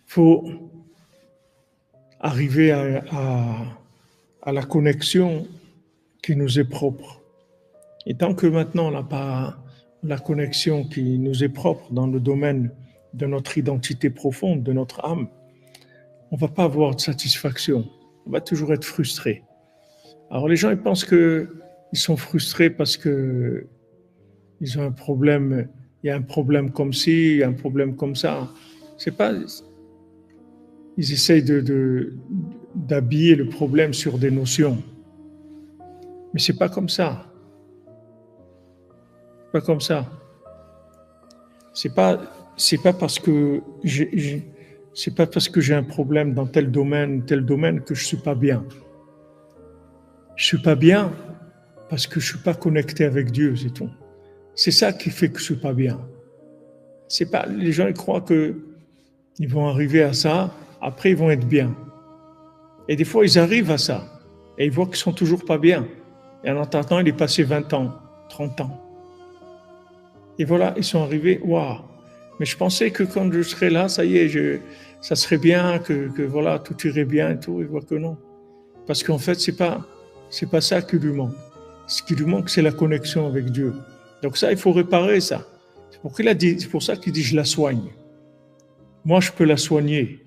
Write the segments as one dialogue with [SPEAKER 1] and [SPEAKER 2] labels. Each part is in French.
[SPEAKER 1] faut arriver à la connexion qui nous est propre. Et tant que maintenant on n'a pas la connexion qui nous est propre dans le domaine de notre identité profonde, de notre âme, on ne va pas avoir de satisfaction. On va toujours être frustré. Alors les gens ils pensent qu'ils sont frustrés parce que ils ont un problème, il y a un problème comme ci, il y a un problème comme ça. C'est pas, ils essayent d'habiller le problème sur des notions. Mais c'est pas comme ça. Pas comme ça. C'est pas parce que c'est pas parce que j'ai un problème dans tel domaine que je suis pas bien. Je suis pas bien parce que je suis pas connecté avec Dieu, c'est tout. C'est ça qui fait que je suis pas bien. C'est pas, les gens ils croient que ils vont arriver à ça, après ils vont être bien. Et des fois ils arrivent à ça et ils voient qu'ils sont toujours pas bien. Et en attendant, il est passé 20 ans, 30 ans. Et voilà, ils sont arrivés, waouh! Mais je pensais que quand je serais là, ça y est, ça serait bien, que voilà, tout irait bien et tout. Ils voient que non. Parce qu'en fait, c'est pas ça qui lui manque. Ce qui lui manque, c'est la connexion avec Dieu. Donc ça, il faut réparer ça. C'est pour ça qu'il dit, je la soigne. Moi, je peux la soigner.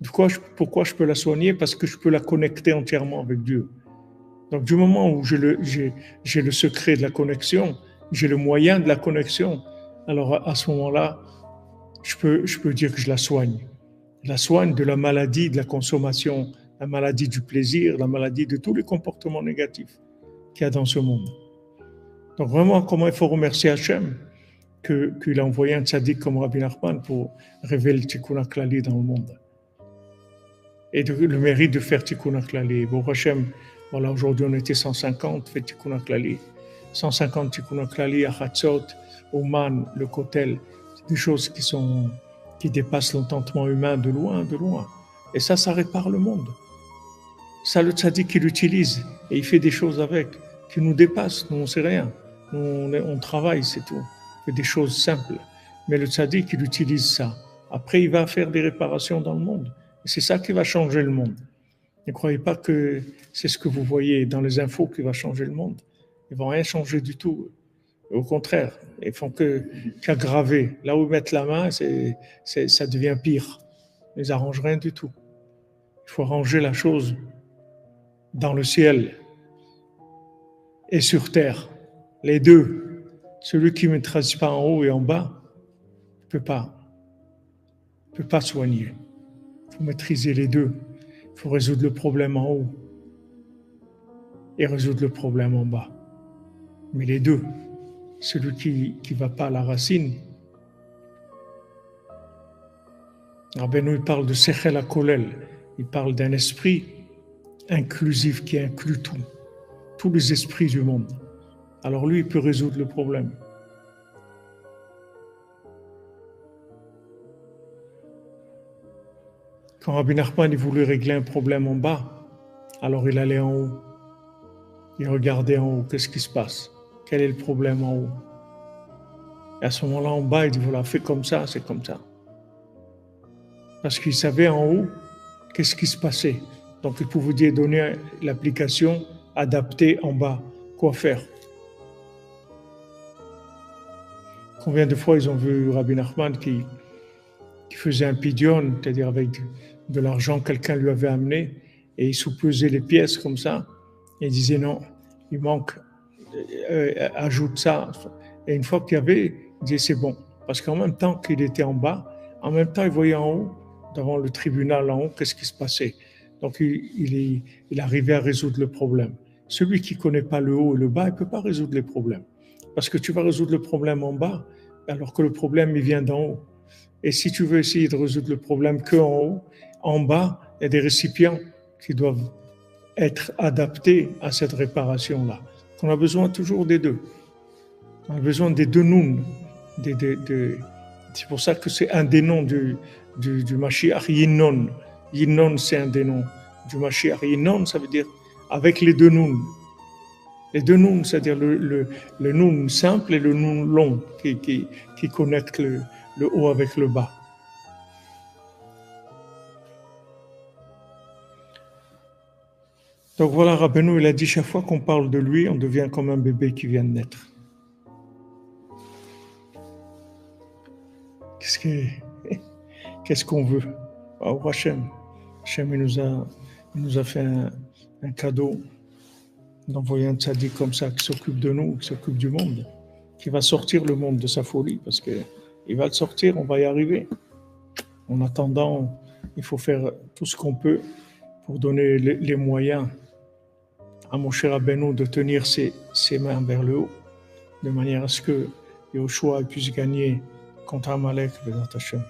[SPEAKER 1] Pourquoi je peux la soigner? Parce que je peux la connecter entièrement avec Dieu. Donc du moment où j'ai le secret de la connexion, j'ai le moyen de la connexion, alors à ce moment-là, je peux dire que je la soigne. Je la soigne de la maladie, de la consommation, la maladie du plaisir, la maladie de tous les comportements négatifs qu'il y a dans ce monde. Donc vraiment, comment il faut remercier Hachem qu'il a envoyé un tzaddik comme Rabbi Nachman pour révéler le Tikkun HaKlali dans le monde. Et le mérite de faire Tikkun HaKlali. Bon, Hachem, voilà, aujourd'hui on était 150, fait Tikkun HaKlali. 150 Tikkun HaKlali, Achatzot, Oman, le Kotel, des choses qui dépassent l'entendement humain de loin, de loin. Et ça répare le monde. Ça, le tzaddik, il l'utilise et il fait des choses avec qui nous dépassent. Nous, on ne sait rien. Nous, on travaille, c'est tout. On fait des choses simples. Mais le tzaddik, il utilise ça. Après, il va faire des réparations dans le monde. Et c'est ça qui va changer le monde. Ne croyez pas que c'est ce que vous voyez dans les infos qui va changer le monde. Ils ne vont rien changer du tout. Au contraire, ils font qu'aggraver. Là où ils mettent la main, ça devient pire. Ils n'arrangent rien du tout. Il faut arranger la chose dans le ciel et sur terre. Les deux. Celui qui ne maîtrise pas en haut et en bas ne peut pas soigner. Il faut maîtriser les deux. Il faut résoudre le problème en haut et résoudre le problème en bas. Mais les deux, celui qui ne va pas à la racine. Rabbeinu, il parle de Sechel HaKolel, il parle d'un esprit inclusif qui inclut tous les esprits du monde. Alors lui, il peut résoudre le problème. Quand Rabbi Nachman il voulait régler un problème en bas, alors il allait en haut. Il regardait en haut, qu'est-ce qui se passe? Quel est le problème en haut? Et à ce moment-là, en bas, il dit, voilà, fais comme ça, c'est comme ça. Parce qu'il savait en haut qu'est-ce qui se passait. Donc il pouvait donner l'application adaptée en bas. Quoi faire? Combien de fois ils ont vu Rabbi Nachman qui faisait un pidion, c'est-à-dire avec de l'argent que quelqu'un lui avait amené, et il sous-pesait les pièces comme ça, et il disait non, il manque, ajoute ça. Et une fois qu'il y avait, il disait c'est bon. Parce qu'en même temps qu'il était en bas, en même temps il voyait en haut, devant le tribunal en haut, qu'est-ce qui se passait. Donc il arrivait à résoudre le problème. Celui qui ne connaît pas le haut et le bas, il ne peut pas résoudre les problèmes. Parce que tu vas résoudre le problème en bas, alors que le problème, il vient d'en haut. Et si tu veux essayer de résoudre le problème qu'en haut, en bas, il y a des récipients qui doivent être adaptés à cette réparation-là. On a besoin toujours des deux. On a besoin des deux nouns. C'est pour ça que c'est un des noms du Mashiach, Yinnon. Yinnon, c'est un des noms du Mashiach. Yinnon, ça veut dire avec les deux nouns. Les deux nouns, c'est-à-dire le noun simple et le noun long qui connectent le haut avec le bas. Donc voilà, Rabbeinu, il a dit chaque fois qu'on parle de lui, on devient comme un bébé qui vient de naître. Qu'est-ce que, qu'est-ce qu'on veut? Oh, Hachem, Hachem, il nous a fait un cadeau d'envoyer un tzaddik comme ça qui s'occupe de nous, qui s'occupe du monde, qui va sortir le monde de sa folie, parce que il va le sortir, on va y arriver. En attendant, il faut faire tout ce qu'on peut pour donner les moyens à mon cher Rabbeinu de tenir ses mains vers le haut, de manière à ce que Yahushua puisse gagner contre Amalek, Bézat Hashem.